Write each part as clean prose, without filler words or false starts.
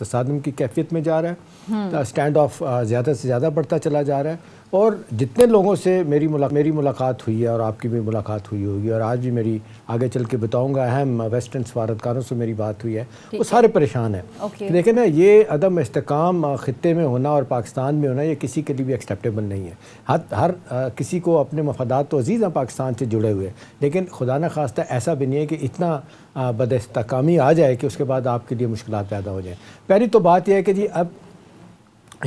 تصادم کی کیفیت میں جا رہا ہے، اسٹینڈ آف زیادہ سے زیادہ بڑھتا چلا جا رہا ہے، اور جتنے لوگوں سے میری ملاقات ہوئی ہے اور آپ کی بھی ملاقات ہوئی ہوگی، اور آج بھی میری آگے چل کے بتاؤں گا اہم ویسٹرن سفارتکاروں سے میری بات ہوئی ہے، وہ سارے پریشان ہیں۔ دیکھیں نا، یہ عدم استحکام خطے میں ہونا اور پاکستان میں ہونا، یہ کسی کے لیے بھی ایکسیپٹیبل نہیں ہے۔ ہر کسی کو اپنے مفادات تو عزیز ہیں پاکستان سے جڑے ہوئے، لیکن خدا نہ خواستہ ایسا بھی نہیں ہے کہ اتنا بد استحکامی آ جائے کہ اس کے بعد آپ کے لیے مشکلات پیدا ہو جائیں۔ پہلی تو بات یہ ہے کہ جی اب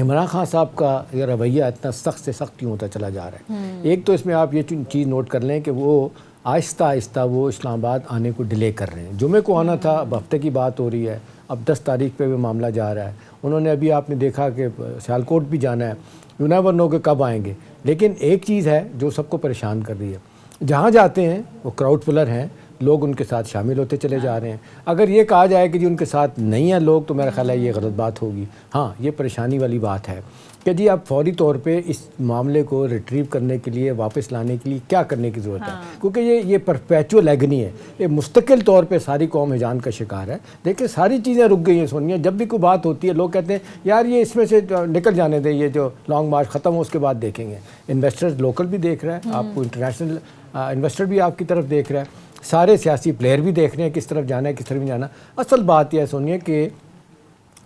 عمران خان صاحب کا یہ رویہ اتنا سخت سے سخت کیوں ہوتا چلا جا رہا ہے؟ ایک تو اس میں آپ یہ چیز نوٹ کر لیں کہ وہ آہستہ آہستہ وہ اسلام آباد آنے کو ڈیلے کر رہے ہیں۔ جمعے کو آنا تھا، اب ہفتے کی بات ہو رہی ہے، اب 10 تاریخ پہ بھی معاملہ جا رہا ہے۔ انہوں نے ابھی آپ نے دیکھا کہ سیالکوٹ بھی جانا ہے، یو نیور نو کہ کب آئیں گے۔ لیکن ایک چیز ہے جو سب کو پریشان کر رہی ہے، جہاں جاتے ہیں وہ کراؤڈ پلر ہیں، لوگ ان کے ساتھ شامل ہوتے چلے جا رہے ہیں۔ اگر یہ کہا جائے کہ جی ان کے ساتھ نہیں ہیں لوگ، تو میرا خیال ہے یہ غلط بات ہوگی۔ ہاں، یہ پریشانی والی بات ہے کہ جی اب فوری طور پہ اس معاملے کو ریٹریو کرنے کے لیے، واپس لانے کے لیے کیا کرنے کی ضرورت ہے، کیونکہ یہ پرپیچول ایگنی ہے، یہ مستقل طور پہ ساری قوم ہجان کا شکار ہے۔ دیکھیں ساری چیزیں رک گئی ہیں سونیا، جب بھی کوئی بات ہوتی ہے لوگ کہتے ہیں یار یہ اس میں سے نکل جانے دیں، یہ جو لانگ مارچ ختم ہو اس کے بعد دیکھیں گے۔ انویسٹر لوکل بھی دیکھ رہا ہے آپ کو، انٹرنیشنل انویسٹر بھی آپ کی طرف دیکھ رہا ہے، سارے سیاسی پلیئر بھی دیکھ رہے ہیں کس طرف جانا ہے کس طرف نہیں جانا۔ اصل بات یہ ہے سونیے کہ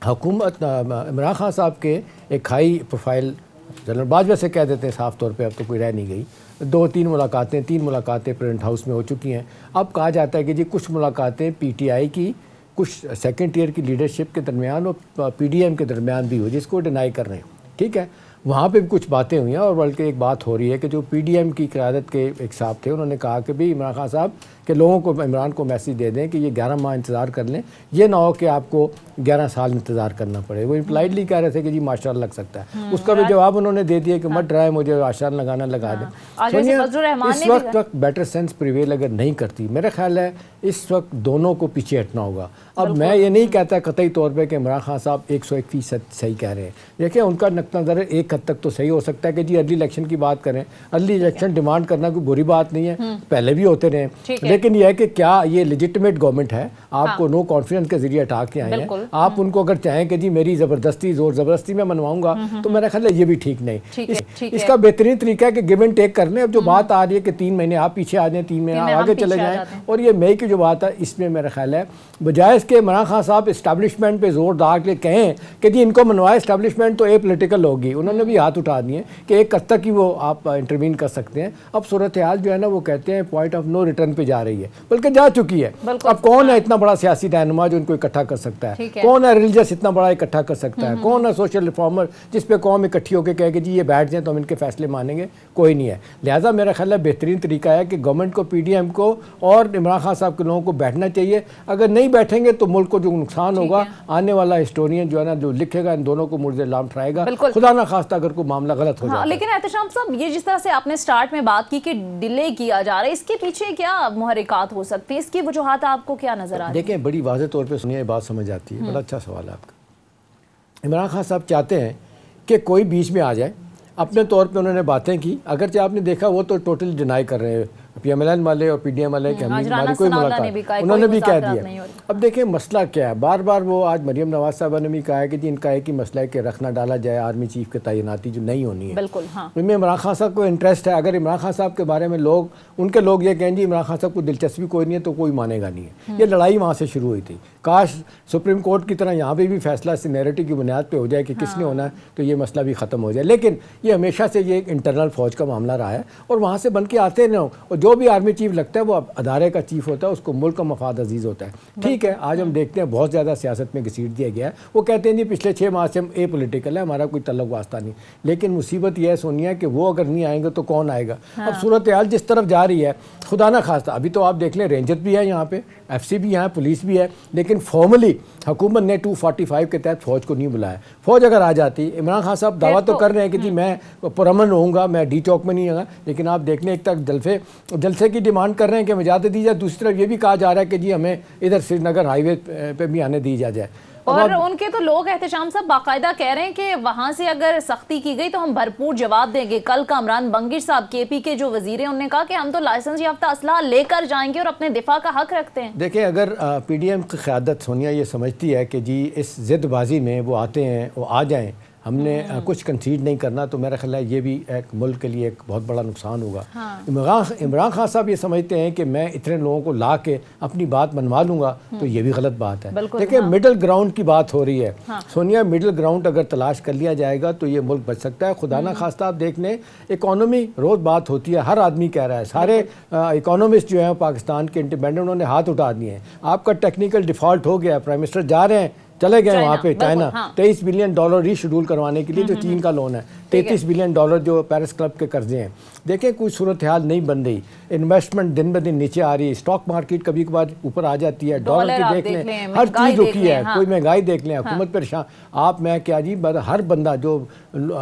حکومت عمران خان صاحب کے ایک ہائی پروفائل جنرل باجوہ سے کہہ دیتے ہیں صاف طور پہ، اب تو کوئی رہ نہیں گئی، 3 ملاقاتیں پریزیڈنٹ ہاؤس میں ہو چکی ہیں۔ اب کہا جاتا ہے کہ جی کچھ ملاقاتیں پی ٹی آئی کی، کچھ سیکنڈ ٹیئر کی لیڈرشپ کے درمیان اور پی ڈی ایم کے درمیان بھی ہو، جس کو ڈینائی کر رہے ہیں، ٹھیک ہے۔ وہاں پہ بھی کچھ باتیں ہوئی ہیں، اور بلکہ ایک بات ہو رہی ہے کہ جو پی ڈی ایم کی قیادت کے ایک صاحب تھے، انہوں نے کہا کہ بھی عمران خان صاحب کہ لوگوں کو عمران کو میسیج دے دیں کہ یہ 11 ماہ انتظار کر لیں، یہ نہ ہو کہ آپ کو 11 سال انتظار کرنا پڑے۔ وہ امپلائڈلی کہہ رہے تھے کہ جی ماشاءاللہ لگ سکتا ہے، اس کا بھی جواب انہوں نے دے دیا کہ مت ڈرائے مجھے، آشار لگانا لگا دیں۔ اس وقت بیٹر سینس پریویل اگر نہیں کرتی، میرا خیال ہے اس وقت دونوں کو پیچھے ہٹنا ہوگا۔ اب میں یہ نہیں کہتا قطعی طور پہ کہ عمران خان صاحب 101% صحیح کہہ رہے ہیں، دیکھیں ان کا نقطہ نظر ایک حد تک تو صحیح ہو سکتا ہے کہ جی ارلی الیکشن کی بات کریں، ارلی الیکشن ڈیمانڈ کرنا کوئی بری بات نہیں ہے، پہلے بھی ہوتے رہے، لیکن یہ ہے کہ کیا یہ لیجٹمیٹ گورنمنٹ ہے، آپ کو نو کانفیڈنس کے ذریعے ہٹا کے آئے ہیں، آپ ان کو اگر چاہیں کہ جی میری زبردستی زور زبردستی میں منواؤں گا، تو میرا خیال ہے یہ بھی ٹھیک نہیں۔ اس کا بہترین طریقہ ہے کہ گیو اینڈ ٹیک کر لیں۔ اب جو بات آ رہی ہے کہ 3 مہینے آپ پیچھے آ جائیں، 3 مہینے آگے چلے جائیں، اور یہ مئی کی جو بات ہے اس میں میرا خیال ہے بجائے اس کے عمران خان صاحب اسٹیبلشمنٹ پہ زور ڈال کے کہیں کہ جی ان کو منوائے، اسٹیبلشمنٹ تو اے پولیٹیکل ہوگی، انہوں نے بھی ہاتھ اٹھا دیے کہ ایک حد تک ہی وہ آپ انٹروین کر سکتے ہیں۔ اب صورتحال جو ہے نا وہ کہتے ہیں پوائنٹ آف نو ریٹرن پہ جا رہی ہے، بلکہ جا چکی ہے۔ اب کون ہے اتنا بڑا سیاسی رہنما جو ان کو اکٹھا کر سکتا ہے؟ کون ہے ریلیجس اتنا بڑا اکٹھا کر سکتا ہے؟ کون ہے سوشل ریفارمر جس پہ قوم اکٹھی ہو کے کہے کہ جی یہ بیٹھ جائیں تو ہم ان کے فیصلے مانیں گے؟ کوئی نہیں ہے۔ لہٰذا میرا خیال ہے بہترین طریقہ ہے کہ گورنمنٹ کو، پی ڈی ایم کو اور عمران خان صاحب کے لوگوں کو بیٹھنا چاہیے۔ اگر نہیں بیٹھیں گے تو ملک کو جو نقصان ہوگا، آنے والا ہسٹورین جو ہے نا جو لکھے گا ان دونوں کو مرد لام ٹھائے گا، خدا نہ خواستہ اگر کوئی معاملہ غلط ہو جائے۔ لیکن احتشام صاحب، یہ جس طرح سے آپ نے سٹارٹ میں بات کی کہ ڈیلے کیا جا رہا ہے، اس کے پیچھے کیا محرکات ہو سکتی ہیں؟ اس کی وجوہات آپ کو کیا نظر آ رہی ہیں؟ دیکھیں بڑی واضح طور پہ سنیے، بات سمجھ آتی ہے، بڑا اچھا سوال ہے آپ کا۔ عمران خان صاحب چاہتے ہیں کہ کوئی بیچ میں آ جائے، اپنے طور پہ انہوں نے باتیں کی، اگرچہ آپ نے دیکھا وہ تو ٹوٹل ڈینائی کر رہے ہیں، پی ایم ایل این والے اور پی ڈی ایم والے کہ ہماری کوئی ملاقات، انہوں نے بھی کہہ دیا۔ اب دیکھیں مسئلہ کیا ہے، بار بار وہ آج مریم نواز صاحبہ نے بھی کہا ہے کہ جی ان کا ایک ہی مسئلہ ہے کہ رکھ نہ ڈالا جائے آرمی چیف کے تعیناتی جو نہیں ہونی ہے۔ بالکل ہاں، ان میں عمران خان صاحب کو انٹرسٹ ہے۔ اگر عمران خان صاحب کے بارے میں لوگ، ان کے لوگ یہ کہیں جی عمران خان صاحب کو دلچسپی کوئی نہیں ہے، تو کوئی مانے گا نہیں ہے۔ یہ لڑائی وہاں سے شروع ہوئی تھی۔ کاش سپریم کورٹ کی طرح یہاں پہ بھی فیصلہ سینیریٹی کی بنیاد پہ ہو جائے کہ کس نے ہونا ہے، تو یہ مسئلہ بھی ختم ہو جائے۔ لیکن یہ ہمیشہ سے یہ ایک انٹرنل فوج کا معاملہ رہا ہے، اور وہاں سے بن کے آتے نہ ہوں، اور جو بھی آرمی چیف لگتا ہے وہ ادارے کا چیف ہوتا ہے، اس کو ملک کا مفاد عزیز ہوتا ہے۔ ٹھیک ہے، آج ہم دیکھتے ہیں بہت زیادہ سیاست میں گھسیٹ دیا گیا ہے، وہ کہتے ہیں جی پچھلے 6 ماہ سے ہم اے پولیٹیکل ہے، ہمارا کوئی تعلق واسطہ نہیں۔ لیکن مصیبت یہ ہے سونیا کہ وہ اگر نہیں آئیں گے تو کون آئے گا؟ اب صورتحال جس طرف جا رہی ہے، خدا نہ خواستہ ابھی تو آپ دیکھ لیں رینجر بھی ہے یہاں پہ، ایف سی بھی یہاں، پولیس بھی ہے، لیکن فارملی حکومت نے 245 کے تحت فوج کو نہیں بلایا۔ فوج اگر آ جاتی، عمران خان صاحب دعویٰ تو کر رہے ہیں کہ جی میں پرامن رہوں گا، میں ڈی چوک میں نہیں آؤں گا، لیکن آپ دیکھ لیں ایک تک جلسے کی ڈیمانڈ کر رہے ہیں کہ ہمیں اجازت دی جائے، دوسری طرف یہ بھی کہا جا رہا ہے کہ جی ہمیں ادھر سری نگر ہائی وے پہ بھی آنے دی جائے۔ اور ان کے تو لوگ احتشام صاحب باقاعدہ کہہ رہے ہیں کہ وہاں سے اگر سختی کی گئی تو ہم بھرپور جواب دیں گے. کل کامران بنگش صاحب KP کے جو وزیر ہیں انہوں نے کہا کہ ہم تو لائسنس یافتہ اسلحہ لے کر جائیں گے اور اپنے دفاع کا حق رکھتے ہیں. دیکھیں اگر PDM کی قیادت سونیا یہ سمجھتی ہے کہ جی اس ضد بازی میں وہ آتے ہیں وہ آ جائیں, ہم نے کچھ کنسیڈ نہیں کرنا, تو میرا خیال ہے یہ بھی ایک ملک کے لیے ایک بہت بڑا نقصان ہوگا. عمران خان صاحب یہ سمجھتے ہیں کہ میں اتنے لوگوں کو لا کے اپنی بات منوا لوں گا, تو یہ بھی غلط بات ہے. دیکھیں مڈل گراؤنڈ کی بات ہو رہی ہے سونیا, مڈل گراؤنڈ اگر تلاش کر لیا جائے گا تو یہ ملک بچ سکتا ہے. خدا نہ خواستہ آپ دیکھ لیں اکانومی روز بات ہوتی ہے, ہر آدمی کہہ رہا ہے, سارے اکانومسٹ جو ہیں پاکستان کے انڈیپینڈنٹ انہوں نے ہاتھ اٹھا دیے ہیں. آپ کا ٹیکنیکل ڈیفالٹ ہو گیا, پرائم منسٹر جا رہے ہیں, چلے گئے وہاں پہ چائنا, $23 بلین ری شیڈول کروانے کے لیے جو چین کا لون ہے, $33 بلین جو پیرس کلب کے قرضے ہیں. دیکھیں کوئی صورتحال نہیں بن رہی, انویسٹمنٹ دن بہ دن نیچے آ رہی ہے, اسٹاک مارکیٹ کبھی کبھار اوپر آ جاتی ہے, ڈالر کی دیکھ لیں, ہر چیز رکی ہے, کوئی مہنگائی دیکھ لیں, حکومت پریشان. آپ میں کیا جی ہر بندہ جو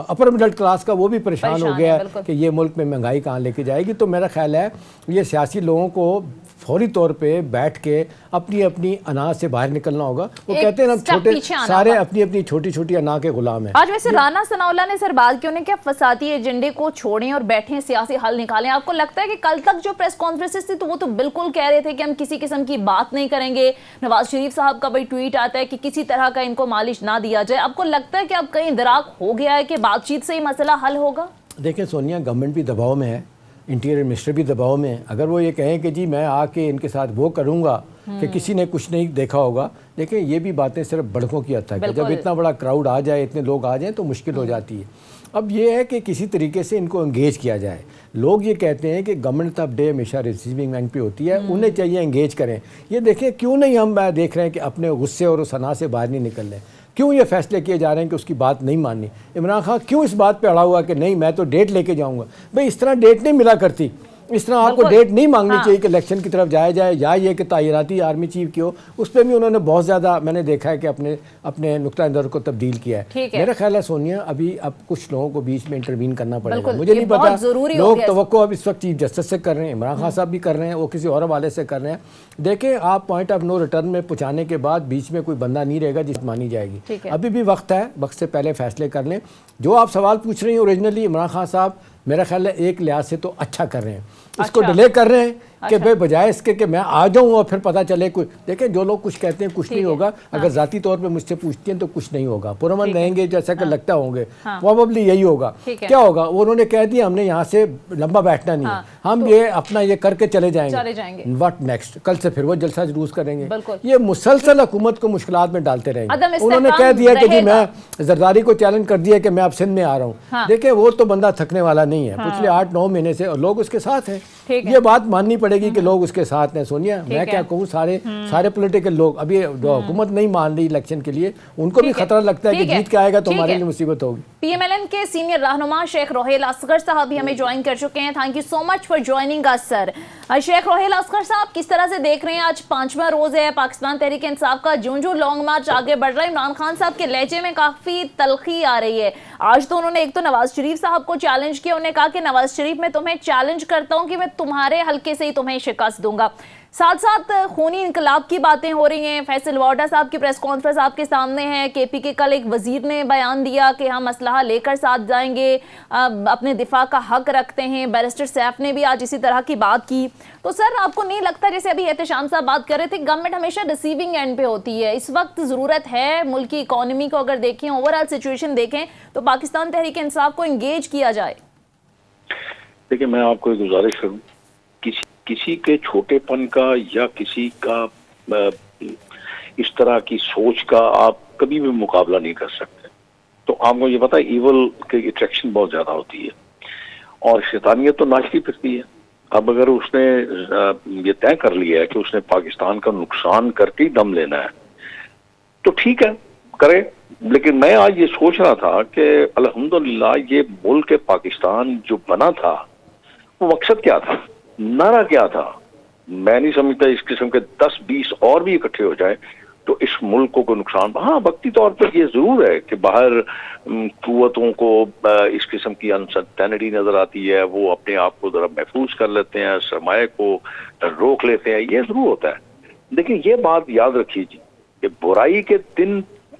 اپر مڈل کلاس کا وہ بھی پریشان ہو گیا ہے کہ یہ ملک میں مہنگائی کہاں لے کے جائے گی. تو میرا خیال ہے یہ سیاسی لوگوں کو فوری طور پہ بیٹھ کے اپنی اپنی انا سے باہر نکلنا ہوگا. وہ کہتے ہیں نا چھوٹے سارے اپنی اپنی چھوٹی چھوٹی انا کے غلام ہیں. آج ویسے رانا ثناءاللہ نے سر بات کی, انہیں کیا فسادی ایجنڈے کو چھوڑیں اور بیٹھیں سیاسی حل نکالیں. آپ کو لگتا ہے کہ کل تک جو پریس کانفرنسز تھی تو وہ تو بالکل کہہ رہے تھے کہ ہم کسی قسم کی بات نہیں کریں گے. نواز شریف صاحب کا بھائی ٹویٹ آتا ہے کہ کسی طرح کا ان کو مالش نہ دیا جائے. آپ کو لگتا ہے کہ اب کہیں دراگ ہو گیا ہے کہ بات چیت سے ہی مسئلہ حل ہوگا؟ دیکھیں سونیا, گورنمنٹ بھی دباؤ میں ہے, انٹیریئر منسٹر بھی دباؤ میں ہے. اگر وہ یہ کہیں کہ جی میں آ کے ان کے ساتھ وہ کروں گا کہ کسی نے کچھ نہیں دیکھا ہوگا, دیکھیں یہ بھی باتیں صرف بڑکوں کی حد تک ہے. جب اتنا بڑا کراؤڈ آ جائے, اتنے لوگ آ جائیں تو مشکل ہو جاتی ہے. اب یہ ہے کہ کسی طریقے سے ان کو انگیج کیا جائے. لوگ یہ کہتے ہیں کہ گورنمنٹ آف ڈے ہمیشہ ریسیونگ اینڈ پہ ہوتی ہے, انہیں چاہیے انگیج کریں. یہ دیکھیں کیوں نہیں ہم دیکھ رہے ہیں کہ اپنے غصے اور اس انا سے باہر نہیں نکل رہے, کیوں یہ فیصلے کیے جا رہے ہیں کہ اس کی بات نہیں ماننی. عمران خان کیوں اس بات پہ اڑا ہوا کہ نہیں میں تو ڈیٹ لے کے جاؤں گا. بھئی اس طرح ڈیٹ نہیں ملا کرتی, اس طرح آپ کو ڈیٹ نہیں مانگنی چاہیے کہ الیکشن کی طرف جایا جائے, یا یہ کہ تعیناتی آرمی چیف کی ہو. اس پہ بھی انہوں نے بہت زیادہ میں نے دیکھا ہے کہ اپنے نقطہ نظر کو تبدیل کیا ہے. میرا خیال ہے سونیا اب کچھ لوگوں کو بیچ میں انٹروین کرنا پڑے گا. مجھے نہیں پتا, لوگ توقع اب اس وقت چیف جسٹس سے کر رہے ہیں, عمران خان صاحب بھی کر رہے ہیں, وہ کسی اور حوالے سے کر رہے ہیں. دیکھیں آپ پوائنٹ آف نو ریٹرن میں پہنچانے کے بعد بیچ میں کوئی بندہ نہیں رہے گا جس مانی جائے گی. ابھی بھی وقت ہے, وقت سے پہلے فیصلے کر لیں. جو آپ سوال پوچھ رہی ہیں اوریجنلی عمران خان صاحب میرا خیال ہے ایک لحاظ سے تو اچھا کر رہے ہیں, اس کو ڈیلے کر رہے ہیں کہ بھائی بجائے اس کے کہ میں آ جاؤں اور پھر پتہ چلے کوئی. دیکھیں جو لوگ کچھ کہتے ہیں کچھ نہیں ہوگا, اگر ذاتی طور پہ مجھ سے پوچھتی ہیں تو کچھ نہیں ہوگا, پرامن رہیں گے جیسا کہ لگتا ہوں گے, پروبیبلی یہی ہوگا. کیا ہوگا, انہوں نے کہہ دیا ہم نے یہاں سے لمبا بیٹھنا نہیں ہے, ہم یہ اپنا یہ کر کے چلے جائیں گے. واٹ نیکسٹ, کل سے پھر وہ جلسہ جلوس کریں گے. یہ مسلسل حکومت کو مشکلات میں ڈالتے رہیں گے. انہوں نے کہہ دیا کہ جی میں زرداری کو چیلنج کر دیا کہ میں اب سندھ میں آ رہا ہوں. دیکھیں وہ تو بندہ تھکنے والا نہیں ہے, پچھلے 8-9 مہینے سے لوگ اس کے ساتھ ہیں. یہ بات ماننی پڑے گی کہ لوگ اس کے ساتھ ہیں. سونیا میں کیا کہوں, سارے پولیٹیکل لوگ ابھی جو حکومت نہیں مان رہی الیکشن کے لیے, ان کو بھی خطرہ لگتا ہے کہ جیت کے آئے گا تو ہمارے لیے مصیبت ہوگی. PMLN کے سینئر رہنما شیخ روحیل اصغر صاحب بھی ہمیں جوائن کر چکے ہیں. Thank you so much for joining us sir. Sheikh Roheel Asghar صاحب کس طرح سے دیکھ رہے ہیں, آج 5واں روز ہے پاکستان تحریک انصاف کا, جو لانگ مارچ آگے بڑھ رہا ہے, عمران خان صاحب کے لہجے میں کافی تلخی آ رہی ہے. آج تو انہوں نے ایک تو نواز شریف صاحب کو چیلنج کیا, انہوں نے کہا کہ نواز شریف میں تمہیں چیلنج کرتا ہوں کہ میں تمہارے حلقے سے ہی تمہیں شکست دوں گا. ساتھ ساتھ خونی انقلاب کی باتیں ہو رہی ہیں. فیصل وارڈا صاحب کی پریس کانفرنس آپ کے سامنے ہے. KP کے کل ایک وزیر نے بیان دیا کہ ہم اسلحہ لے کر ساتھ جائیں گے, اپنے دفاع کا حق رکھتے ہیں. بیرسٹر سیف نے بھی آج اسی طرح کی بات کی. تو سر آپ کو نہیں لگتا, جیسے ابھی احتشام صاحب بات کر رہے تھے, گورنمنٹ ہمیشہ ریسیونگ اینڈ پہ ہوتی ہے, اس وقت ضرورت ہے ملک کی اکانومی کو اگر دیکھیں, اوور آل سچویشن دیکھیں تو پاکستان تحریک انصاف کو انگیج کیا جائے؟ دیکھیں میں آپ کو ایک گزارش کروں, کسی کے چھوٹے پن کا یا کسی کا اس طرح کی سوچ کا آپ کبھی بھی مقابلہ نہیں کر سکتے. تو آپ کو یہ پتا ہے ایول کی اٹریکشن بہت زیادہ ہوتی ہے اور شیطانیت تو ناچتی پھرتی ہے. اب اگر اس نے یہ طے کر لیا ہے کہ اس نے پاکستان کا نقصان کر کے دم لینا ہے تو ٹھیک ہے کرے, لیکن میں آج یہ سوچ رہا تھا کہ الحمدللہ یہ ملک پاکستان جو بنا تھا وہ مقصد کیا تھا, نعرہ کیا تھا. میں نہیں سمجھتا اس قسم کے 10-20 اور بھی اکٹھے ہو جائیں تو اس ملک کو نقصان. ہاں وقتی طور پر یہ ضرور ہے کہ باہر قوتوں کو اس قسم کی انسرٹینٹی نظر آتی ہے, وہ اپنے آپ کو ذرا محفوظ کر لیتے ہیں, سرمایہ کو روک لیتے ہیں, یہ ضرور ہوتا ہے. لیکن یہ بات یاد رکھیے جی کہ برائی کے دن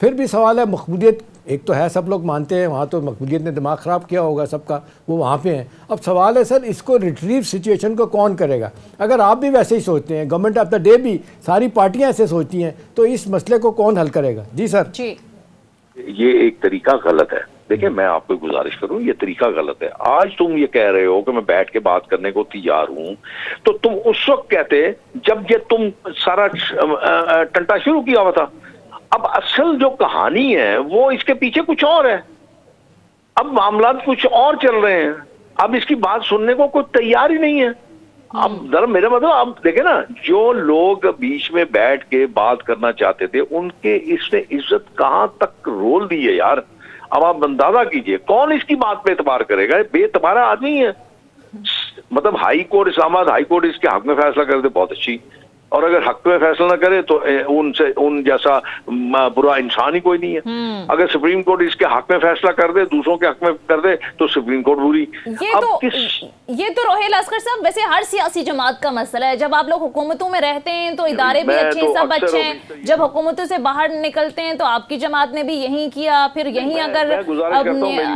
پھر بھی سوال ہے مقبولیت ایک تو ہے، سب لوگ مانتے ہیں وہاں تو مقبولیت نے دماغ خراب کیا ہوگا سب کا، وہ وہاں پہ ہیں. اب سوال ہے سر اس کو ریٹریو سچویشن کو کون کرے گا؟ اگر آپ بھی ویسے ہی سوچتے ہیں، گورنمنٹ آف دا ڈے بھی ساری پارٹیاں ایسے سوچتی ہیں، تو اس مسئلے کو کون حل کرے گا؟ جی سر. جی یہ ایک طریقہ غلط ہے. دیکھیں میں آپ کو گزارش کروں، یہ طریقہ غلط ہے. آج تم یہ کہہ رہے ہو کہ میں بیٹھ کے بات کرنے کو تیار ہوں، تو تم اس وقت کہتے جب یہ تم سارا ٹنٹا شروع کیا ہوا تھا. اب اصل جو کہانی ہے وہ اس کے پیچھے کچھ اور ہے. اب معاملات کچھ اور چل رہے ہیں. اب اس کی بات سننے کو کوئی تیار ہی نہیں ہے. اب ذرا میرا مطلب اب دیکھیں نا، جو لوگ بیچ میں بیٹھ کے بات کرنا چاہتے تھے ان کے اس نے عزت کہاں تک رول دی ہے یار. اب آپ اندازہ کیجئے کون اس کی بات پہ اعتبار کرے گا؟ بے اعتبار آدمی ہے. مطلب ہائی کورٹ اسلام آباد ہائی کورٹ اس کے حق میں فیصلہ کر دے بہت اچھی، اور اگر حق میں فیصلہ نہ کرے تو ان جیسا برا انسان ہی کوئی نہیں ہے. اگر سپریم کورٹ اس کے حق میں فیصلہ کر دے، دوسروں کے حق میں کر دے، تو سپریم کورٹ بری. یہ تو روہیل اصغر صاحب ویسے ہر سیاسی جماعت کا مسئلہ ہے. جب آپ لوگ حکومتوں میں رہتے ہیں تو ادارے بھی اچھے سب اچھے ہیں، جب حکومتوں سے باہر نکلتے ہیں تو آپ کی جماعت نے بھی یہی کیا. پھر یہیں اگر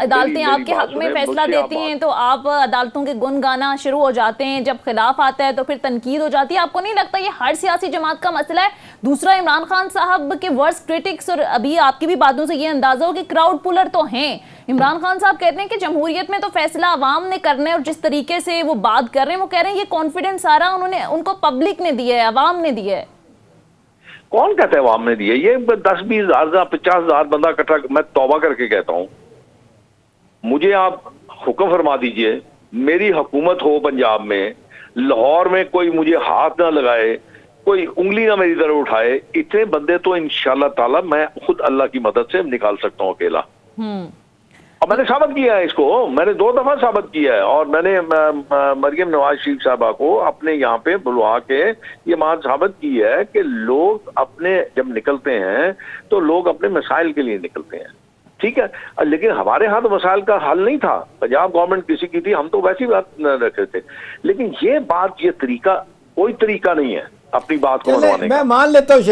عدالتیں آپ کے حق میں فیصلہ دیتی ہیں تو آپ عدالتوں کے گن گانا شروع ہو جاتے ہیں. جب خلاف آتا ہے تو پھر تنقید ہو جاتی ہے. آپ کو نہیں لگتا یہ ہر سیاسی جماعت کا مسئلہ ہے؟ دوسرا، عمران خان صاحب کے ورسٹ کرٹکس، اور ابھی آپ کی بھی باتوں سے یہ اندازہ ہو کہ کراؤڈ پولر تو ہیں. عمران خان صاحب کہتے ہیں کہ جمہوریت میں تو فیصلہ عوام نے کرنا ہے، اور جس طریقے سے وہ بات کر رہے ہیں وہ کہہ رہے ہیں یہ کانفیڈنس سارا ان کو پبلک نے دیا ہے، عوام نے دیا ہے. کون کہتا ہے عوام نے دیا؟ یہ 10-20 ہزار 50 ہزار بندہ اکٹھا، میں توبہ کر کے کہتا ہوں، مجھے آپ حکم فرما دیجئے میری حکومت ہو پنجاب میں، لاہور میں کوئی مجھے ہاتھ نہ لگائے، کوئی انگلی نہ میری طرف اٹھائے. اتنے بندے تو انشاءاللہ تعالی میں خود اللہ کی مدد سے نکال سکتا ہوں اکیلا. اور میں نے ثابت کیا ہے اس کو، میں نے 2 دفعہ ثابت کیا ہے. اور میں نے مریم نواز شریف صاحبہ کو اپنے یہاں پہ بلوا کے یہ بات ثابت کی ہے کہ لوگ اپنے جب نکلتے ہیں تو لوگ اپنے مسائل کے لیے نکلتے ہیں. ٹھیک ہے، لیکن ہمارے ہاں تو مسائل کا حل نہیں تھا. پنجاب گورنمنٹ کسی کی تھی، ہم تو ویسی بات نہ رکھتے تھے. لیکن یہ بات، یہ طریقہ کوئی طریقہ نہیں ہے اپنی بات کو منوانے کا. میں مان لیتا ہوں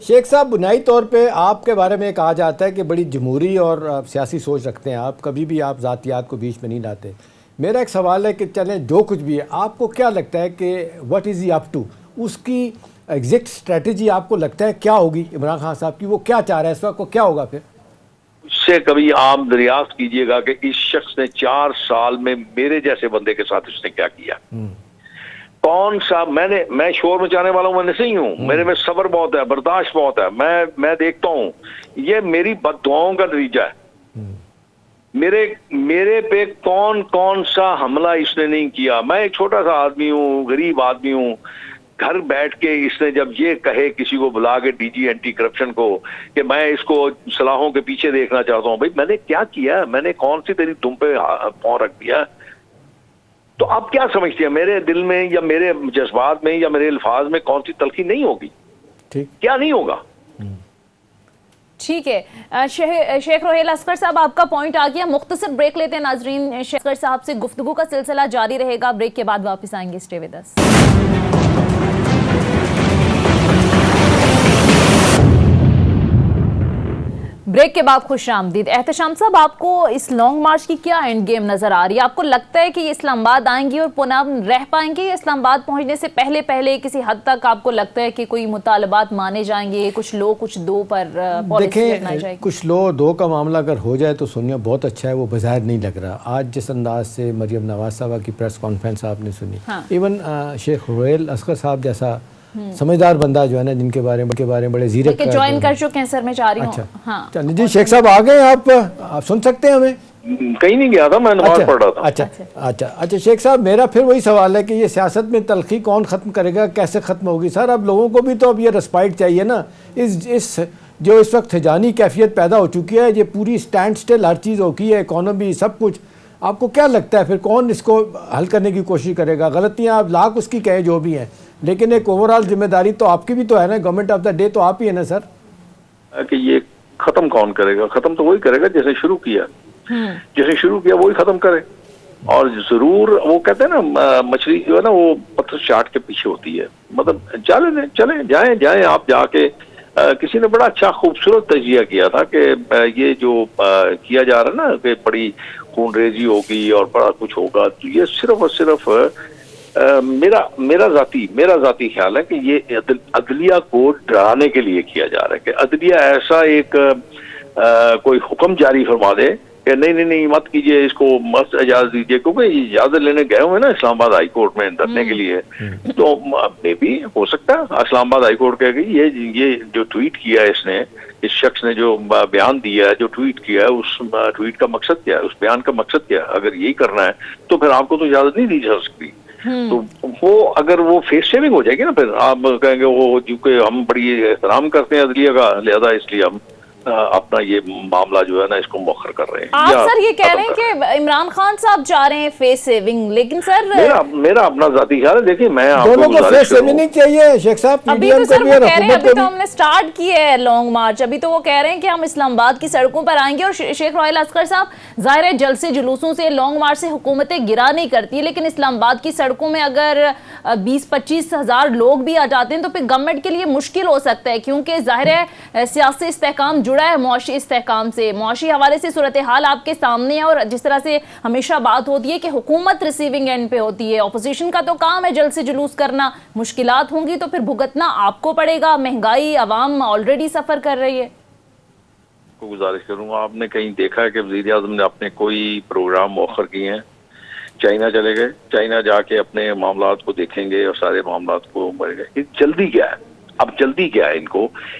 شیخ صاحب بنیادی طور پہ آپ کے بارے میں کہا جاتا ہے کہ بڑی جمہوری اور سیاسی سوچ رکھتے ہیں آپ، کبھی بھی آپ ذاتیات کو بیچ میں نہیں لاتے. میرا ایک سوال ہے کہ چلیں جو کچھ بھی ہے، آپ کو کیا لگتا ہے کہ what is he up to, اس کی ایگزیکٹ اسٹریٹجی آپ کو لگتا ہے کیا ہوگی عمران خان صاحب کی؟ وہ کیا چاہ رہا ہے اس وقت، کو کیا ہوگا پھر؟ اس سے کبھی آپ دریافت کیجئے گا کہ اس شخص نے 4 سال میں میرے جیسے بندے کے ساتھ اس نے کیا کیا. کون سا میں شور مچانے والا ہوں، میں نہیں ہوں. میرے میں صبر بہت ہے، برداشت بہت ہے. میں دیکھتا ہوں یہ میری بد دعاؤں کا نتیجہ ہے. میرے پہ کون سا حملہ اس نے نہیں کیا. میں ایک چھوٹا سا آدمی ہوں، غریب آدمی ہوں. گھر بیٹھ کے اس نے جب یہ کہے کسی کو بلا کے ڈی جی اینٹی کرپشن کو کہ میں اس کو صلاحوں کے پیچھے دیکھنا چاہتا ہوں، بھائی میں نے کیا کیا؟ میں نے کون سی تیری دم پہ پاؤں رکھ دیا؟ تو آپ کیا سمجھتے ہیں میرے دل میں یا میرے جذبات میں یا میرے الفاظ میں کون سی تلخی نہیں ہوگی؟ کیا نہیں ہوگا؟ ٹھیک ہے. شیخ روہیل اصغر صاحب آپ کا پوائنٹ آ گیا. مختصر بریک لیتے ہیں ناظرین. شیخ اصغر صاحب سے گفتگو کا سلسلہ جاری رہے گا. بریک کے بعد واپس آئیں گے. Stay with us. بریک کے بعد خوش آمدید. احتشام صاحب، آپ کو اس لانگ مارچ کی کیا اینڈ گیم نظر آ رہی ہے؟ آپ کو لگتا ہے کہ یہ اسلام آباد آئیں گی اور پونہ رہ پائیں گے، یا اسلام آباد پہنچنے سے پہلے کسی حد تک آپ کو لگتا ہے کہ کوئی مطالبات مانے جائیں گے، کچھ لو کچھ دو پر پالیسی کرنا جائے گی؟ کچھ لو دو کا معاملہ اگر ہو جائے تو سنیا بہت اچھا ہے، وہ بظاہر نہیں لگ رہا. آج جس انداز سے مریم نواز صاحبہ کی پریس کانفرنس آپ نے سنی، ایون شیخ روہیل اصغر صاحب جیسا سمجھدار بندہ جو ہے نا، جن کے بارے میں بڑے زیرک جوائن کر چکے ہیں سر، میں چاہ رہی ہوں. جی شیخ صاحب آ گئے، آپ سن سکتے ہیں ہمیں؟ کہیں نہیں گیا تھا، میں نماز پڑھ رہا تھا. اچھا شیخ صاحب، میرا پھر وہی سوال ہے کہ یہ سیاست میں تلخی کون ختم کرے گا، کیسے ختم ہوگی؟ سر اب لوگوں کو بھی تو اب یہ رسپائٹ چاہیے نا. اس جو اس وقت ہجانی کیفیت پیدا ہو چکی ہے، یہ پوری سٹینڈ سٹل ہر چیز ہو کی ہے، اکانومی سب کچھ. آپ کو کیا لگتا ہے پھر کون اس کو حل کرنے کی کوشش کرے گا؟ غلطیاں آپ لاکھ اس کی کہیں جو بھی ہیں، لیکن ایک اوورآل ذمہ داری تو آپ کی بھی تو ہے نا، گورنمنٹ آف دا ڈے تو آپ ہی ہے نا سر. کہ یہ ختم کون کرے گا؟ ختم تو وہی کرے گا جیسے شروع کیا وہی ختم کرے. اور ضرور وہ کہتے ہیں نا مچھلی جو ہے نا وہ پتھر چاٹ کے پیچھے ہوتی ہے. مطلب چلیں جائیں آپ جا کے کسی نے بڑا اچھا خوبصورت تجزیہ کیا تھا کہ یہ جو کیا جا رہا ہے نا کہ بڑی خون ریزی ہوگی اور بڑا کچھ ہوگا، تو یہ صرف اور صرف میرا ذاتی خیال ہے کہ یہ عدلیہ کو ڈرانے کے لیے کیا جا رہا ہے، کہ عدلیہ ایسا ایک کوئی حکم جاری فرما دے کہ نہیں مت کیجئے، اس کو مت اجازت دیجئے، کیونکہ اجازت لینے گئے ہوئے نا اسلام آباد ہائی کورٹ میں دھرنے کے لیے، تو میں بھی ہو سکتا ہے اسلام آباد ہائی کورٹ کہے گی یہ جو ٹویٹ کیا ہے اس شخص نے جو بیان دیا ہے، جو ٹویٹ کیا ہے، اس ٹویٹ کا مقصد کیا ہے، اس بیان کا مقصد کیا ہے، اگر یہی کرنا ہے تو پھر آپ کو تو اجازت نہیں دی جا سکتی۔ تو وہ اگر وہ فیس سیونگ ہو جائے گی نا، پھر آپ کہیں گے وہ کیونکہ ہم بڑی احترام کرتے ہیں عدلیہ کا، لہذا اس لیے ہم اپنا یہ معاملہ جو ہے نا اس کو مؤخر کر رہے ہیں۔ آپ سر یہ کہہ رہے ہیں کہ عمران خان صاحب چاہ رہے ہیں فیس سیونگ، لیکن سر میرا اپنا ذاتی خیال ہے، دیکھیں میں آپ دونوں کو فیس سیونگ چاہیے شیخ صاحب، ابھی تو سر وہ کہہ رہے ہیں ابھی تو ہم نے سٹارٹ کی ہے لانگ مارچ، ابھی تو وہ کہہ رہے ہیں کہ ہم اسلام آباد کی سڑکوں پر آئیں گے، اور شیخ رائل اصغر صاحب ظاہر ہے جلسے جلوسوں سے لانگ مارچ سے حکومتیں گرا نہیں کرتی، لیکن اسلام آباد کی سڑکوں میں اگر 20-25 ہزار لوگ بھی آ جاتے ہیں تو پھر گورنمنٹ کے لیے مشکل ہو سکتا ہے، کیونکہ ظاہر ہے سیاسی استحکام جڑا ہے معاشی استحکام سے، معاشی حوالے سے صورتحال آپ کے سامنے ہے، اور جس طرح سے ہمیشہ بات ہوتی ہے کہ حکومت ریسیونگ اینڈ پہ ہوتی ہے، اپوزیشن کا تو کام ہے جلسے جلوس کرنا، مشکلات ہوں گی تو پھر بھگتنا آپ کو پڑے گا، مہنگائی عوام آلریڈی سفر کر رہی ہے۔ کو گزارش کروں گا، آپ نے کہیں دیکھا ہے کہ وزیر اعظم نے اپنے کوئی پروگرام مؤخر کیے ہیں؟ چائنا چلے گئے، چائنا جا کے اپنے معاملات کو دیکھیں گے اور سارے معاملات کو بڑھے گئے۔ جلدی کیا ہے؟ اب جلدی کیا ہے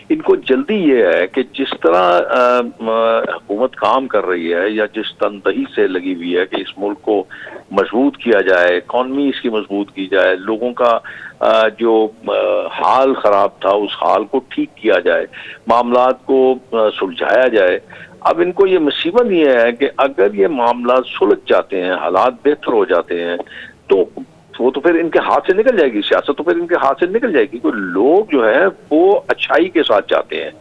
ان کو جلدی یہ ہے کہ جس طرح حکومت کام کر رہی ہے یا جس تندہی سے لگی ہوئی ہے کہ اس ملک کو مضبوط کیا جائے، اکانومی اس کی مضبوط کی جائے، لوگوں کا جو حال خراب تھا اس حال کو ٹھیک کیا جائے، معاملات کو سلجھایا جائے۔ اب ان کو یہ مصیبت یہ ہے کہ اگر یہ معاملات سلجھ جاتے ہیں، حالات بہتر ہو جاتے ہیں، تو وہ تو پھر ان کے ہاتھ سے نکل جائے گی، سیاست تو پھر ان کے ہاتھ سے نکل جائے گی۔ کوئی لوگ جو ہے وہ اچھائی کے ساتھ جاتے ہیں،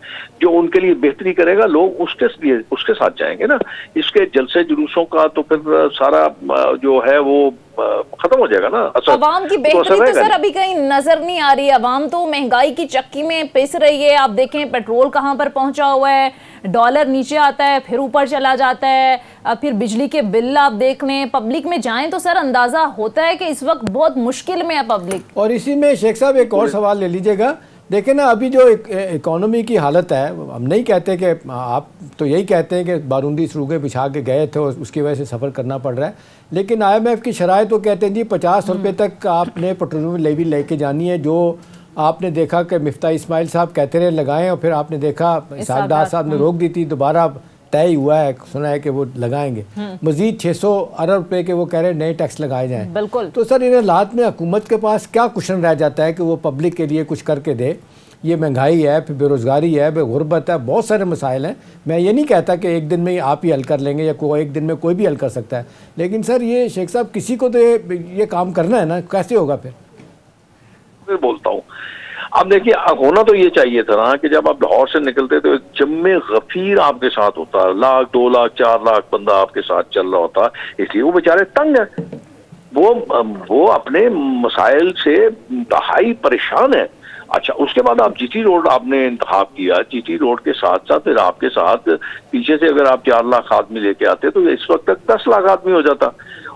جو ان کے لیے بہتری کرے گا لوگ اس کے ساتھ جائیں گے نا۔ اس کے جلسے جلوسوں کا تو پھر سارا جو ہے وہ ختم ہو جائے گا نا۔ عوام کی بہتری تو سر ابھی کہیں نظر نہیں آ رہی، عوام تو مہنگائی کی چکی میں پس رہی ہے۔ آپ دیکھیں پیٹرول کہاں پر پہنچا ہوا ہے، ڈالر نیچے آتا ہے پھر اوپر چلا جاتا ہے، پھر بجلی کے بل آپ دیکھ لیں، پبلک میں جائیں تو سر اندازہ ہوتا ہے کہ اس وقت بہت مشکل میں ہے پبلک۔ اور اسی میں شیخ صاحب ایک اور سوال لے لیجئے گا، دیکھیں نا ابھی جو اکانومی کی حالت ہے، ہم نہیں کہتے کہ آپ تو یہی کہتے ہیں کہ باروندی سروگے بچھا کے گئے تھے اور اس کی وجہ سے سفر کرنا پڑ رہا ہے، لیکن IMF کی شرائط تو کہتے ہیں جی 50 روپے تک آپ نے پیٹرول لیوی لے کے جانی ہے، جو آپ نے دیکھا کہ مفتاح اسماعیل صاحب کہتے رہے لگائیں، اور پھر آپ نے دیکھا اسحاق ڈار صاحب نے روک دی تھی، دوبارہ طے ہوا ہے، سنا ہے کہ وہ لگائیں گے، مزید 600 ارب روپے کے وہ کہہ رہے ہیں نئے ٹیکس لگائے جائیں۔ بالکل۔ تو سر ان حالات میں حکومت کے پاس کیا کوشن رہ جاتا ہے کہ وہ پبلک کے لیے کچھ کر کے دے؟ یہ مہنگائی ہے، پھر بے روزگاری ہے، غربت ہے، بہت سارے مسائل ہیں۔ میں یہ نہیں کہتا کہ ایک دن میں آپ ہی حل کر لیں گے یا ایک دن میں کوئی بھی حل کر سکتا ہے، لیکن سر یہ شیخ صاحب کسی کو تو یہ کام کرنا ہے نا، کیسے ہوگا پھر؟ بولتا ہوں اب دیکھیے ہونا تو یہ چاہیے تھا نا کہ جب آپ لاہور سے نکلتے تو جم غفیر آپ کے ساتھ ہوتا، 1 لاکھ 2 لاکھ 4 لاکھ بندہ آپ کے ساتھ چل رہا ہوتا، اس لیے وہ بیچارے تنگ ہیں، وہ اپنے مسائل سے انتہائی پریشان ہیں۔ اچھا اس کے بعد آپ جی ٹی روڈ آپ نے انتخاب کیا، جی ٹی روڈ کے ساتھ ساتھ پھر آپ کے ساتھ پیچھے سے اگر آپ 4 لاکھ آدمی لے کے آتے تو اس وقت تک 10 لاکھ آدمی ہو جاتا،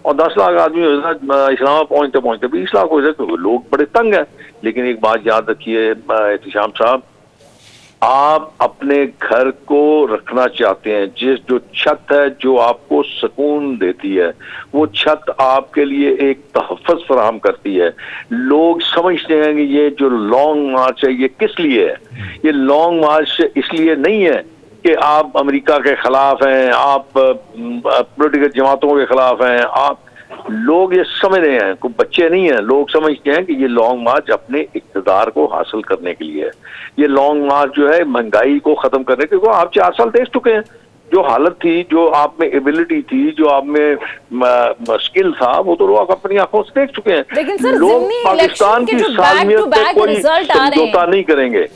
اور 10 لاکھ آدمی ہو جاتا اسلام آباد پہنچتے پہنچتے 20 لاکھ ہو جاتے، لوگ بڑے تنگ ہیں۔ لیکن ایک بات یاد رکھیے احتشام صاحب، آپ اپنے گھر کو رکھنا چاہتے ہیں، جو چھت ہے جو آپ کو سکون دیتی ہے، وہ چھت آپ کے لیے ایک تحفظ فراہم کرتی ہے۔ لوگ سمجھتے ہیں کہ یہ جو لانگ مارچ ہے یہ کس لیے ہے؟ یہ لانگ مارچ اس لیے نہیں ہے کہ آپ امریکہ کے خلاف ہیں، آپ پولیٹیکل جماعتوں کے خلاف ہیں، لوگ یہ سمجھ رہے ہیں، کوئی بچے نہیں ہیں، لوگ سمجھتے ہیں کہ یہ لانگ مارچ اپنے اقتدار کو حاصل کرنے کے لیے ہے۔ یہ لانگ مارچ جو ہے مہنگائی کو ختم کرنے کے لیے، آپ 4 سال دیکھ چکے ہیں، جو حالت تھی، جو آپ میں ایبلٹی تھی، جو آپ میں سکل تھا، وہ تو لوگ اپنی آنکھوں سے دیکھ چکے ہیں۔ لوگ پاکستان کی سالمیت پہ کوئی سمجھوتا نہیں کریں گے۔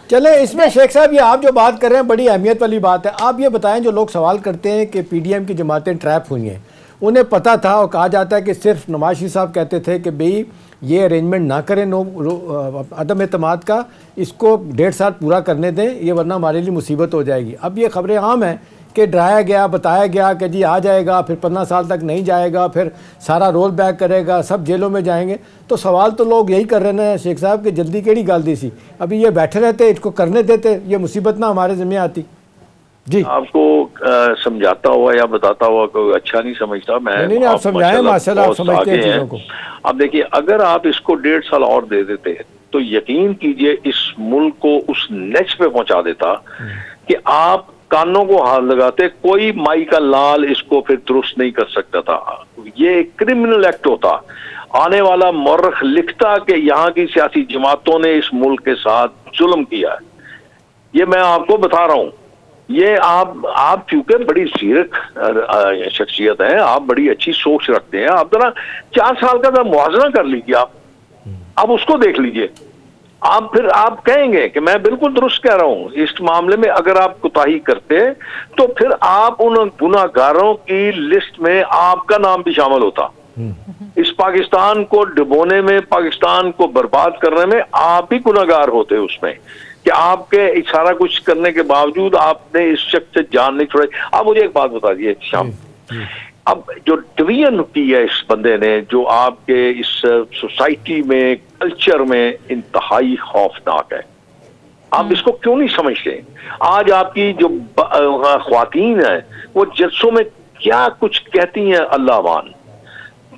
چلیں اس میں شیخ صاحب یہ آپ جو بات کر رہے ہیں بڑی اہمیت والی بات ہے، آپ یہ بتائیں جو لوگ سوال کرتے ہیں کہ پی ڈی ایم کی جماعتیں ٹریپ ہوئی ہیں، انہیں پتہ تھا اور کہا جاتا ہے کہ صرف نواز شریف صاحب کہتے تھے کہ بھئی یہ ارینجمنٹ نہ کریں عدم اعتماد کا، اس کو 1.5 سال پورا کرنے دیں، یہ ورنہ ہمارے لیے مصیبت ہو جائے گی۔ اب یہ خبریں عام ہیں کہ ڈرایا گیا، بتایا گیا کہ جی آ جائے گا، پھر 15 سال تک نہیں جائے گا، پھر سارا رول بیک کرے گا، سب جیلوں میں جائیں گے۔ تو سوال تو لوگ یہی کر رہے ہیں شیخ صاحب کہ جلدی کیڑی گل دی سی، ابھی یہ بیٹھے رہتے، اس کو کرنے دیتے، یہ مصیبت نہ ہمارے ذمہ آتی۔ جی آپ کو سمجھاتا ہوا یا بتاتا ہوا کوئی اچھا نہیں سمجھتا، میں نہیں آپ سمجھائیں، ماشاءاللہ آپ سمجھتے ہیں چیزوں کو۔ اب دیکھیے اگر آپ اس کو 1.5 سال اور دے دیتے تو یقین کیجئے اس ملک کو اس نیچ پہ پہنچا دیتا کہ آپ کانوں کو ہاتھ لگاتے، کوئی مائی کا لال اس کو پھر درست نہیں کر سکتا تھا، یہ کرمنل ایکٹ ہوتا۔ آنے والا مورخ لکھتا کہ یہاں کی سیاسی جماعتوں نے اس ملک کے ساتھ ظلم کیا ہے۔ یہ میں آپ کو بتا رہا ہوں، یہ آپ چونکہ بڑی زیرک شخصیت ہیں، آپ بڑی اچھی سوچ رکھتے ہیں، آپ ذرا 4 سال کا موازنہ کر لیجیے، آپ اس کو دیکھ لیجیے، پھر آپ کہیں گے کہ میں بالکل درست کہہ رہا ہوں۔ اس معاملے میں اگر آپ کوتاہی کرتے تو پھر آپ ان گناہ گاروں کی لسٹ میں آپ کا نام بھی شامل ہوتا۔ اس پاکستان کو ڈبونے میں، پاکستان کو برباد کرنے میں آپ ہی گناہ گار ہوتے اس میں، کہ آپ کے سارا کچھ کرنے کے باوجود آپ نے اس شخص سے جان نہیں چھوڑی۔ آپ مجھے ایک بات بتا دیجیے شام، اب جو ڈویژن کی ہے اس بندے نے، جو آپ کے اس سوسائٹی میں، کلچر میں انتہائی خوفناک ہے، آپ اس کو کیوں نہیں سمجھتے؟ آج آپ کی جو خواتین ہیں وہ جلسوں میں کیا کچھ کہتی ہیں، اللہ وان،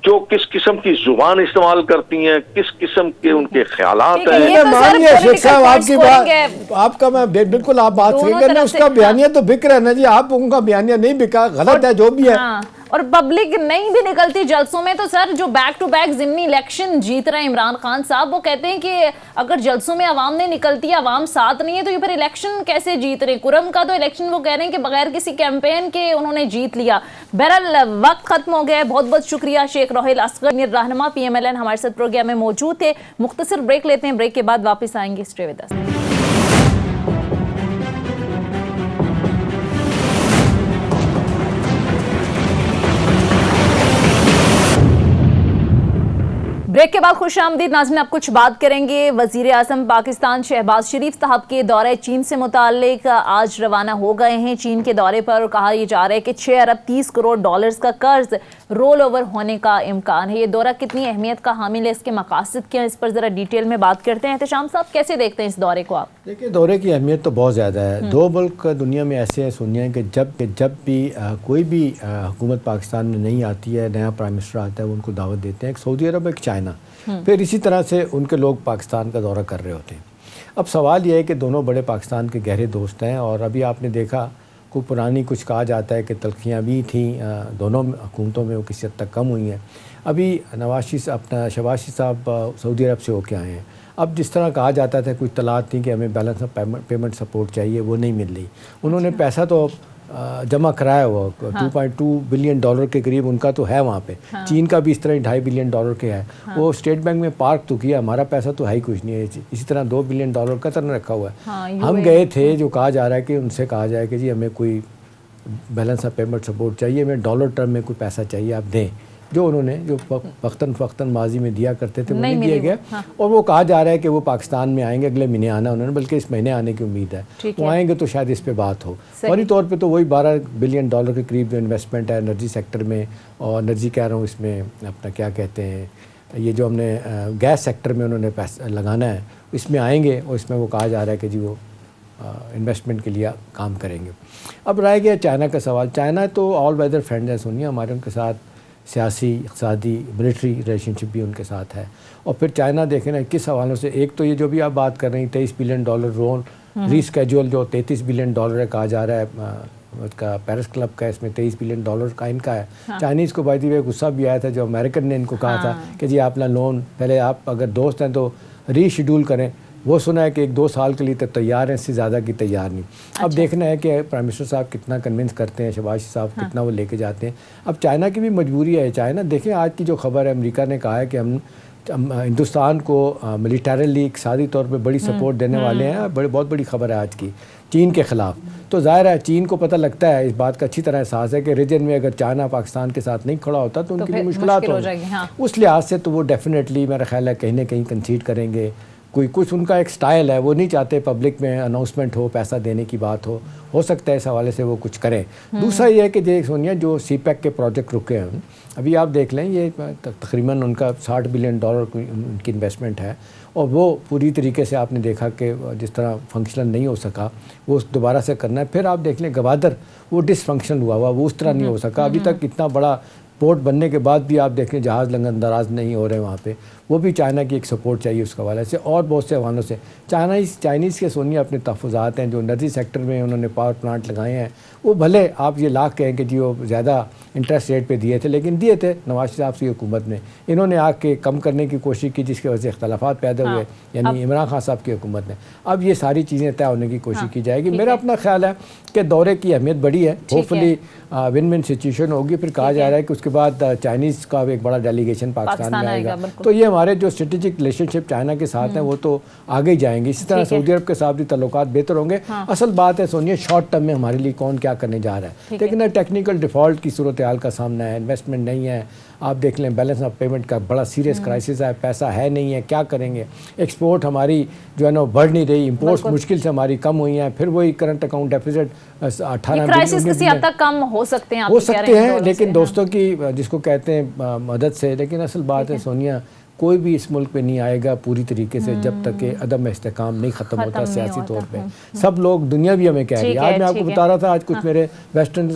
جو کس قسم کی زبان استعمال کرتی ہیں، کس قسم کے ان کے خیالات ہیں۔ مانیے شیخ صاحب آپ کی بات، آپ کا میں بالکل آپ بات صحیح کرنا، اس کا بیانیہ تو بک رہا ہے نا جی، آپ ان کا بیانیہ نہیں بکا، غلط ہے جو بھی ہے، اور پبلک نہیں بھی نکلتی جلسوں میں۔ تو سر جو بیک ٹو بیک ضمنی الیکشن جیت رہے ہیں عمران خان صاحب، وہ کہتے ہیں کہ اگر جلسوں میں عوام نہیں نکلتی، عوام ساتھ نہیں ہے، تو یہ پھر الیکشن کیسے جیت رہے ہیں؟ کرم کا تو الیکشن وہ کہہ رہے ہیں کہ بغیر کسی کیمپین کے انہوں نے جیت لیا۔ بہرحال وقت ختم ہو گیا ہے، بہت بہت شکریہ شیخ روحیل اصغر رہنما PMLN ہمارے ساتھ پروگرام میں موجود تھے۔ مختصر بریک لیتے ہیں، بریک کے بعد واپس آئیں گے، اسٹے ود اس۔ بریک کے بعد خوش آمدید ناظرین، اب کچھ بات کریں گے وزیر اعظم پاکستان شہباز شریف صاحب کے دورہ چین سے متعلق۔ آج روانہ ہو گئے ہیں چین کے دورے پر، اور کہا یہ جا رہا ہے کہ 6 ارب 30 کروڑ ڈالرز کا قرض رول اوور ہونے کا امکان ہے۔ یہ دورہ کتنی اہمیت کا حامل ہے، اس کے مقاصد کیا ہیں، اس پر ذرا ڈیٹیل میں بات کرتے ہیں۔ احتشام صاحب کیسے دیکھتے ہیں اس دورے کو آپ؟ دیکھیں دورے کی اہمیت تو بہت زیادہ ہے۔ دو ملک دنیا میں ایسے ہیں سنیا کہ جب بھی کوئی بھی حکومت پاکستان میں نہیں آتی ہے، نیا پرائم منسٹر آتا ہے، وہ ان کو دعوت دیتے ہیں، ایک سعودی عرب، ایک چائنا، پھر اسی طرح سے ان کے لوگ پاکستان کا دورہ کر رہے ہوتے ہیں۔ اب سوال یہ ہے کہ دونوں بڑے پاکستان کے گہرے دوست ہیں، اور ابھی آپ نے دیکھا کوئی پرانی کچھ کہا جاتا ہے کہ تلخیاں بھی تھیں دونوں حکومتوں میں، وہ کسی حد تک کم ہوئی ہیں۔ ابھی شہباز شریف صاحب سعودی عرب سے ہو کے آئے ہیں۔ اب جس طرح کہا جاتا تھا کچھ اطلاعات تھیں کہ ہمیں بیلنس آف پیمنٹ سپورٹ چاہیے، وہ نہیں مل رہی۔ انہوں نے پیسہ تو جمع کرایا ہوا، 2.2 بلین ڈالر کے قریب ان کا تو ہے وہاں پہ۔ چین کا بھی اس طرح 2.5 بلین ڈالر کے ہے، وہ اسٹیٹ بینک میں پارک تو کیا، ہمارا پیسہ تو ہے ہی کچھ نہیں ہے۔ اسی طرح 2 بلین ڈالر قطر نے رکھا ہوا ہے۔ ہم گئے تھے، جو کہا جا رہا ہے کہ ان سے کہا جائے کہ جی ہمیں کوئی بیلنس آف پیمنٹ سپورٹ چاہیے، ہمیں ڈالر ٹرم میں کوئی پیسہ چاہیے، آپ دیں، جو انہوں نے جو وقتاً ماضی میں دیا کرتے تھے وہ نہیں دیا گیا۔ اور وہ کہا جا رہا ہے کہ وہ پاکستان میں آئیں گے، اگلے مہینے آنا انہوں نے، بلکہ اس مہینے آنے کی امید ہے، وہ آئیں گے تو شاید اس پہ بات ہو۔ فوری طور پہ تو وہی 12 بلین ڈالر کے قریب جو انویسٹمنٹ ہے انرجی سیکٹر میں، اور انرجی کہہ رہا ہوں اس میں اپنا کیا کہتے ہیں، یہ جو ہم نے گیس سیکٹر میں انہوں نے پیسہ لگانا ہے، اس میں آئیں گے، اور اس میں وہ کہا جا رہا ہے کہ جی وہ انویسٹمنٹ کے لیے کام کریں گے۔ اب رہ گیا چائنا کا سوال۔ چائنا تو آل ویدر فرینڈ ہے سنیے، ہمارے ان کے ساتھ سیاسی، اقتصادی، ملٹری ریلیشن شپ بھی ان کے ساتھ ہے۔ اور پھر چائنا دیکھیں نا کس حوالوں سے، ایک تو یہ جو بھی آپ بات کر رہے ہیں 23 بلین ڈالر رول ریسکیجول جو 33 بلین ڈالر ہے کہا جا رہا ہے اس کا پیرس کلب کا، اس میں 23 بلین ڈالر کا ان کا ہے۔ چائنیز کو بائی غصہ بھی آیا تھا جو امریکن نے ان کو کہا تھا کہ جی آپ لون پہلے آپ اگر دوست ہیں تو ری شیڈول کریں، وہ سنا ہے کہ 1-2 سال کے لیے تو تیار ہیں، اس سے زیادہ کی تیار نہیں۔ اب دیکھنا ہے کہ پرائم منسٹر صاحب کتنا کنونس کرتے ہیں، شہباز صاحب کتنا وہ لے کے جاتے ہیں۔ اب چائنا کی بھی مجبوری ہے، چائنا دیکھیں آج کی جو خبر ہے، امریکہ نے کہا ہے کہ ہم ہندوستان کو ملیٹریلی اقتصادی طور پہ بڑی سپورٹ دینے والے ہیں. بہت بڑی خبر ہے آج کی چین کے خلاف. تو ظاہر ہے چین کو پتہ لگتا ہے, اس بات کا اچھی طرح احساس ہے کہ ریجن میں اگر چائنا پاکستان کے ساتھ نہیں کھڑا ہوتا تو ان کے لیے مشکلات ہو جائیں گی. اس لحاظ سے تو وہ ڈیفینیٹلی میرا خیال ہے کہیں نہ کہیں کنسیڈ کریں گے. کچھ ان کا ایک سٹائل ہے, وہ نہیں چاہتے پبلک میں اناؤنسمنٹ ہو, پیسہ دینے کی بات ہو سکتا ہے اس حوالے سے وہ کچھ کریں. دوسرا یہ ہے کہ سونیا جو سی پیک کے پروجیکٹ رکے ہیں, ابھی آپ دیکھ لیں یہ تقریباً ان کا $60 بلین ان کی انویسٹمنٹ ہے, اور وہ پوری طریقے سے آپ نے دیکھا کہ جس طرح فنکشنل نہیں ہو سکا وہ دوبارہ سے کرنا ہے. پھر آپ دیکھ لیں گوادر, وہ ڈس فنکشنل ہوا وہ اس طرح نہیں ہو سکا. ابھی تک اتنا بڑا پورٹ بننے کے بعد بھی آپ دیکھیں جہاز لنگر اندراز نہیں ہو رہے وہاں پہ, وہ بھی چائنا کی ایک سپورٹ چاہیے اس حوالے سے, اور بہت سے حوالوں سے. چائنیز کے سونیا اپنے تحفظات ہیں جو انرجی سیکٹر میں انہوں نے پاور پلانٹ لگائے ہیں, وہ بھلے آپ یہ لاکھ کہیں کہ جی وہ زیادہ انٹرسٹ ریٹ پہ دیے تھے, لیکن دیے تھے نواز صاحب کی حکومت نے. انہوں نے آ کے کم کرنے کی کوشش کی جس کی وجہ سے اختلافات پیدا ہوئے, یعنی عمران خان صاحب کی حکومت نے. اب یہ ساری چیزیں طے ہونے کی کوشش کی جائے گی. میرا اپنا خیال ہے کہ دورے کی اہمیت بڑی ہے, ہوپفلی ون ون سچویشن ہوگی. پھر کہا جا رہا ہے کہ اس کے بعد چائنیز کا ایک بڑا ڈیلیگیشن پاکستان میں آئے گا, تو یہ ہمارے جو اسٹریٹجک ریلیشن شپ چائنا کے ساتھ ہیں وہ تو آگے ہی جائیں گے. اسی طرح سعودی عرب کے ساتھ بھی تعلقات بہتر ہوں گے. اصل بات ہے سونیا شارٹ ٹرم میں ہمارے لیے کون کیا کرنے جا رہا ہے, لیکن ٹیکنیکل ڈیفالٹ کی صورتحال کا سامنا ہے, انویسٹمنٹ نہیں ہے. آپ دیکھ لیں بیلنس آف پیمنٹ کا بڑا سیریس کرائسس ہے, پیسہ ہے نہیں ہے, کیا کریں گے. ایکسپورٹ ہماری جو ہے نا بڑھ نہیں رہی, امپورٹس مشکل سے ہماری کم ہوئی ہیں. پھر وہی کرنٹ اکاؤنٹ ڈیفیسٹ 18 کرائسس کسی حد تک کم ہو سکتے ہیں, ہو سکتے ہیں, لیکن دوستوں کی جس کو کہتے ہیں مدد سے. لیکن اصل بات ہے سونیا کوئی بھی اس ملک پہ نہیں آئے گا پوری طریقے سے جب تک کہ عدم استحکام نہیں ختم ہوتا سیاسی طور پہ. سب لوگ دنیا بھی ہمیں کہہ رہی ہے. آج میں آپ کو بتا رہا تھا, آج کچھ میرے ویسٹرن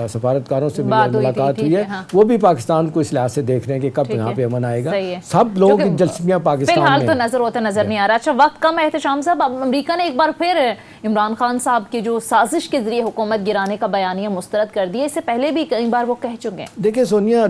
سفارتکاروں سے ملاقات ہوئی ہے, وہ بھی پاکستان کو اس لحاظ سے دیکھ رہے ہیں کہ کب یہاں پہ امن آئے گا. سب لوگ دلچسپیاں پاکستان میں. فی الحال تو نظر ہوتا نظر نہیں آ رہا. اچھا وقت کم ہے احتشام صاحب, امریکہ نے ایک بار پھر عمران خان صاحب کی جو سازش کے ذریعے حکومت گرانے کا بیانیہ مسترد کر دیا, اس سے پہلے بھی کئی بار وہ کہہ چکے ہیں. دیکھیں سونیا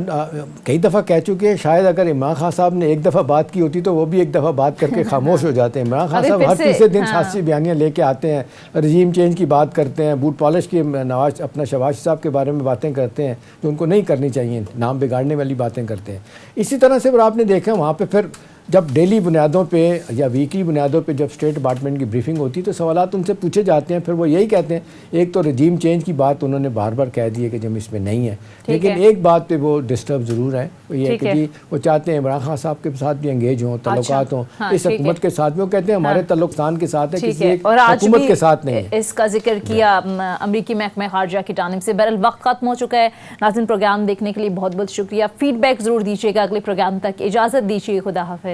کئی دفعہ کہہ چکے ہیں, شاید اگر عمران خان صاحب نے ایک دفعہ بات کی ہوتی تو وہ بھی ایک دفعہ بات کر کے خاموش ہو جاتے ہیں. عمران خان صاحب ہر تیسرے دن سیاسی بیانیاں لے کے آتے ہیں, رجیم چینج کی بات کرتے ہیں, بوٹ پالش کی اپنا شہباز صاحب کے بارے میں باتیں کرتے ہیں جو ان کو نہیں کرنی چاہیے, نام بگاڑنے والی باتیں کرتے ہیں. اسی طرح سے آپ نے دیکھا وہاں پہ پھر جب ڈیلی بنیادوں پہ یا ویکلی بنیادوں پہ جب اسٹیٹ ڈپارٹمنٹ کی بریفنگ ہوتی ہے تو سوالات ان سے پوچھے جاتے ہیں. پھر وہ یہی کہتے ہیں, ایک تو رجیم چینج کی بات انہوں نے بار بار کہہ دی ہے کہ جب اس میں نہیں ہے, لیکن ایک بات پہ وہ ڈسٹرب ضرور ہے, وہ یہ ہے کہ جی وہ چاہتے ہیں عمران خان صاحب کے ساتھ بھی انگیج ہوں, تعلقات ہوں اس حکومت کے ساتھ بھی. وہ کہتے ہیں ہمارے تعلقات کے ساتھ ہے, کسی ایک حکومت کے ساتھ نہیں ہے. اس کا ذکر کیا امریکی محکمہ خارجہ کی جانب سے. بہرحال وقت ختم ہو چکا ہے. ناظرین پروگرام دیکھنے کے لیے بہت بہت شکریہ. فیڈ بیک ضرور دیجیے گا. اگلے پروگرام تک اجازت دیجیے. خدا حافظ.